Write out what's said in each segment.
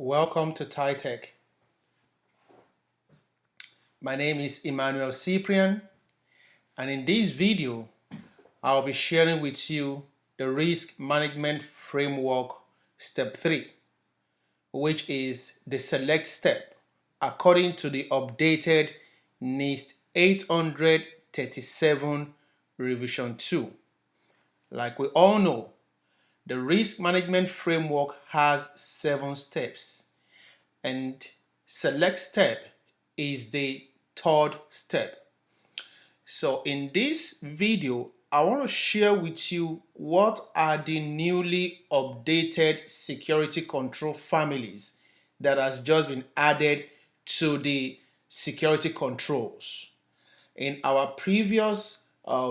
Welcome to TiTech. My name is Emmanuel Cyprian, and in this video, I'll be sharing with you the Risk Management Framework Step 3, which is the select step according to the updated Nist 837 Revision 2. Like we all know, the Risk Management Framework has 7 steps, and select step is the third step. So in this video, I want to share with you what are the newly updated security control families that has just been added to the security controls. In our previous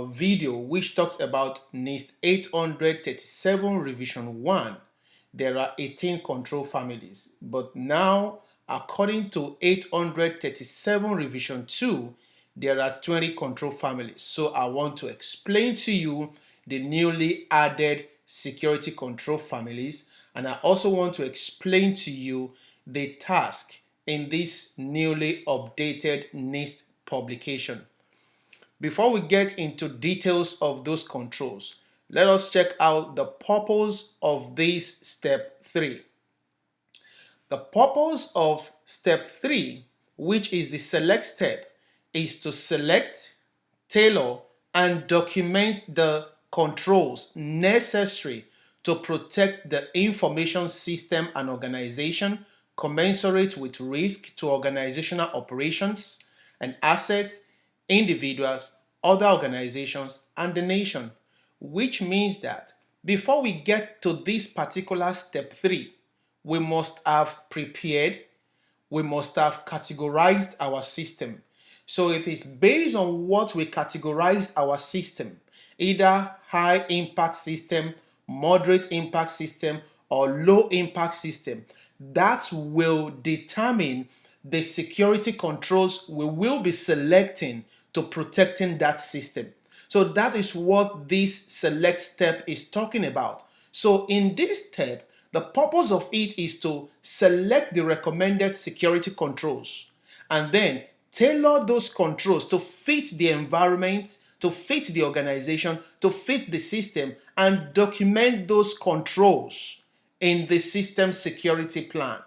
video, which talks about Nist 837 Revision 1, there are 18 control families. But now, according to 837 Revision 2, there are 20 control families. So I want to explain to you the newly added security control families, and I also want to explain to you the task in this newly updated Nist publication. Before we get into details of those controls, let us check out the purpose of this step 3. The purpose of step 3, which is the select step, is to select, tailor, and document the controls necessary to protect the information system and organization commensurate with risk to organizational operations and assets, individuals, other organizations, and the nation, which means that before we get to this particular step 3, we must have prepared, we must have categorized our system. So it is based on what we categorize our system, either high impact system, moderate impact system, or low impact system, that will determine the security controls we will be selecting to protecting that system. So that is what this select step is talking about. So in this step, the purpose of it is to select the recommended security controls and then tailor those controls to fit the environment, to fit the organization, to fit the system, and document those controls in the system security plan.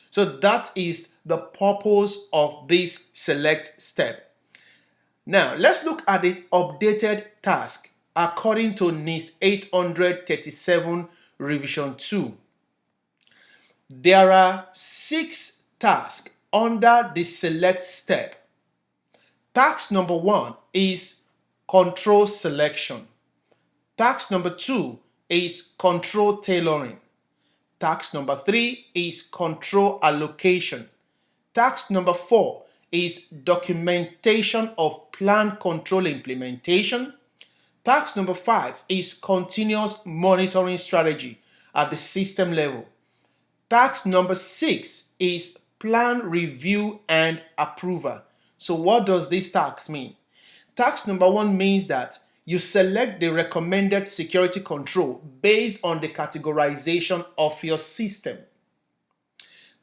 So that is the purpose of this select step. Now, let's look at the updated task according to Nist 837 Revision 2. There are 6 tasks under the select step. Task number 1 is control selection. Task number 2 is control tailoring. Task number 3 is control allocation. Task number 4 is documentation of plan control implementation. Task number 5 is continuous monitoring strategy at the system level. Task number 6 is plan review and approval. So what does this task mean? Task number 1 means that you select the recommended security control based on the categorization of your system.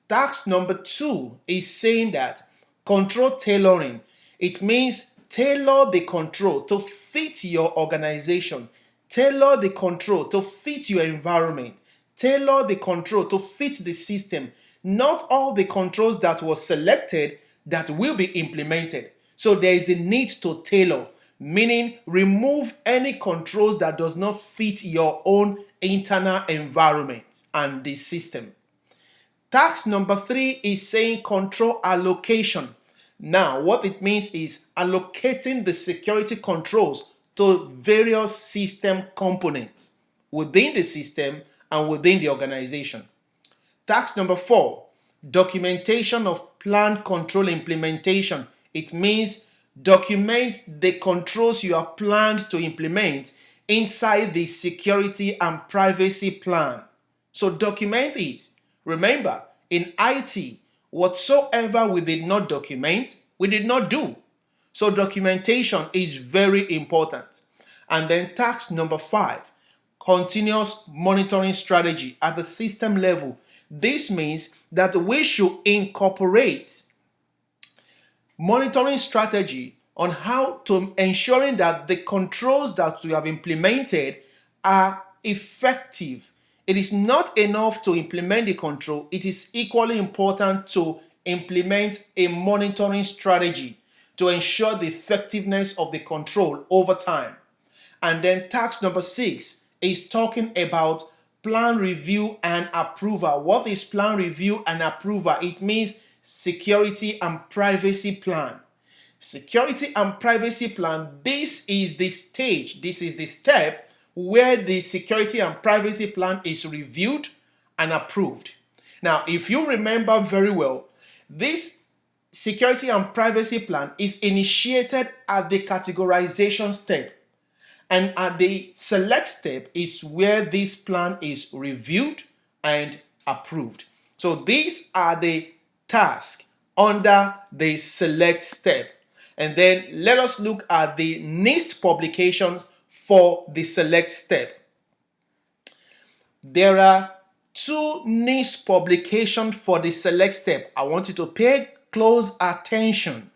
Task number 2 is saying that control tailoring, it means tailor the control to fit your organization, tailor the control to fit your environment, tailor the control to fit the system. Not all the controls that were selected that will be implemented. So there is the need to tailor, meaning remove any controls that does not fit your own internal environment and the system. Task number 3 is saying control allocation. Now, what it means is allocating the security controls to various system components within the system and within the organization. Task number 4, documentation of plan control implementation. It means document the controls you have planned to implement inside the security and privacy plan. So document it. Remember, in IT, whatsoever we did not document, we did not do. So documentation is very important. And then task number 5, continuous monitoring strategy at the system level. This means that we should incorporate monitoring strategy on how to ensuring that the controls that we have implemented are effective. It is not enough to implement the control. It is equally important to implement a monitoring strategy to ensure the effectiveness of the control over time. And then task number 6 is talking about plan review and approval. What is plan review and approval? It means security and privacy plan. Security and privacy plan, this is the stage, this is the step where the security and privacy plan is reviewed and approved. Now, if you remember very well, this security and privacy plan is initiated at the categorization step. And at the select step is where this plan is reviewed and approved. So these are the tasks under the select step. And then let us look at the Nist publications for the select step. There are 2 Nist publications for the select step. I want you to pay close attention.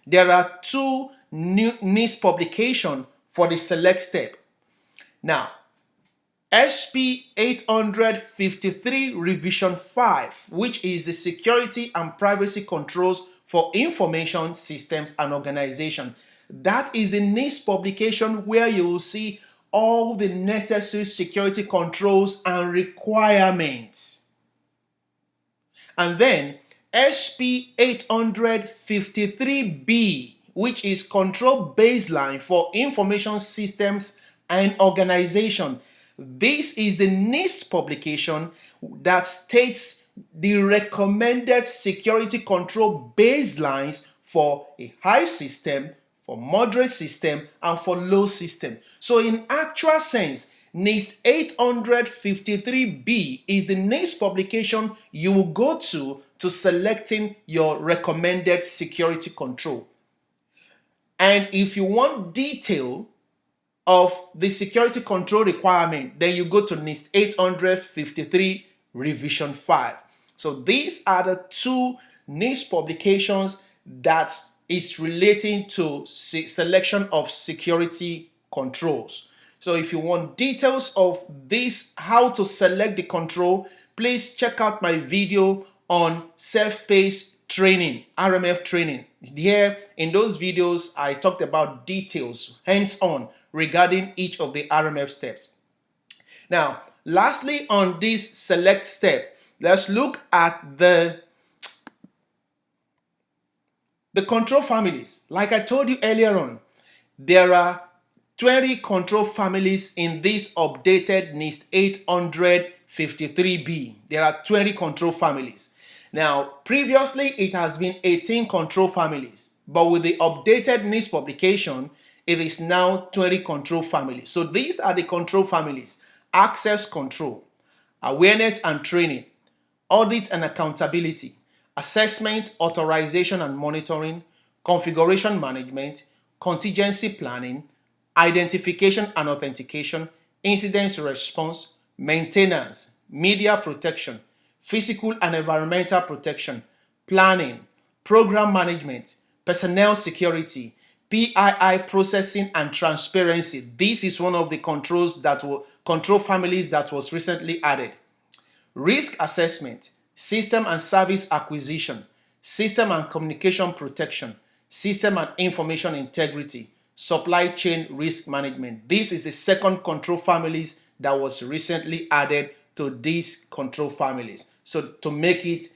There are 2 new Nist publications for the select step. Now, SP 853 revision 5, which is the security and privacy controls for information systems and organization. That is the Nist publication where you will see all the necessary security controls and requirements. And then SP 853B, which is control baseline for information systems and organization. This is the Nist publication that states the recommended security control baselines for a high system, for moderate system, and for low system. So in actual sense, Nist 853B is the Nist publication you will go to selecting your recommended security control. And if you want detail of the security control requirement, then you go to Nist 853 revision 5. So these are the 2 Nist publications that is relating to selection of security controls. So if you want details of this, how to select the control, please check out my video on self-paced training, RMF training. Here in those videos, I talked about details, hands-on, regarding each of the RMF steps. Now, lastly on this select step, let's look at the control families. Like I told you earlier on, there are 20 control families in this updated Nist 853B. There are 20 control families. Now, previously it has been 18 control families, but with the updated Nist publication, it is now 20 control families. So these are the control families: access control, awareness and training, audit and accountability, assessment, authorization and monitoring, configuration management, contingency planning, identification and authentication, incident response, maintenance, media protection, physical and environmental protection, planning, program management, personnel security, PII processing and transparency. This is one of the control families that was recently added. Risk assessment, system and service acquisition, system and communication protection, system and information integrity, supply chain risk management. This is the second control families that was recently added to these control families. So to make it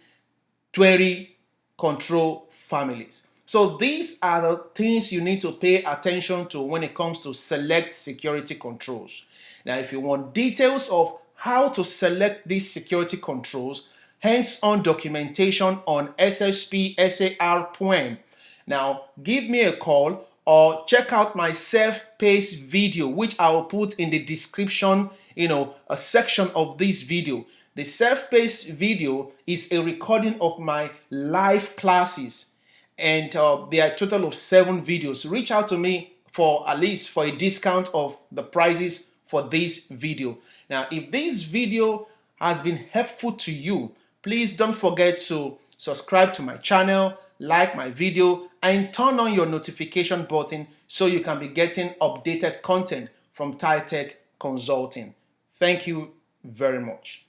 20 control families. So these are the things you need to pay attention to when it comes to select security controls. Now, if you want details of how to select these security controls, hands-on documentation on SSP SAR poem. Now, give me a call or check out my self-paced video, which I will put in the description, a section of this video. The self-paced video is a recording of my live classes, and there are a total of 7 videos. Reach out to me for at least a discount of the prices for this video. Now, if this video has been helpful to you, please don't forget to subscribe to my channel, like my video, and turn on your notification button so you can be getting updated content from TiTech Consulting. Thank you very much.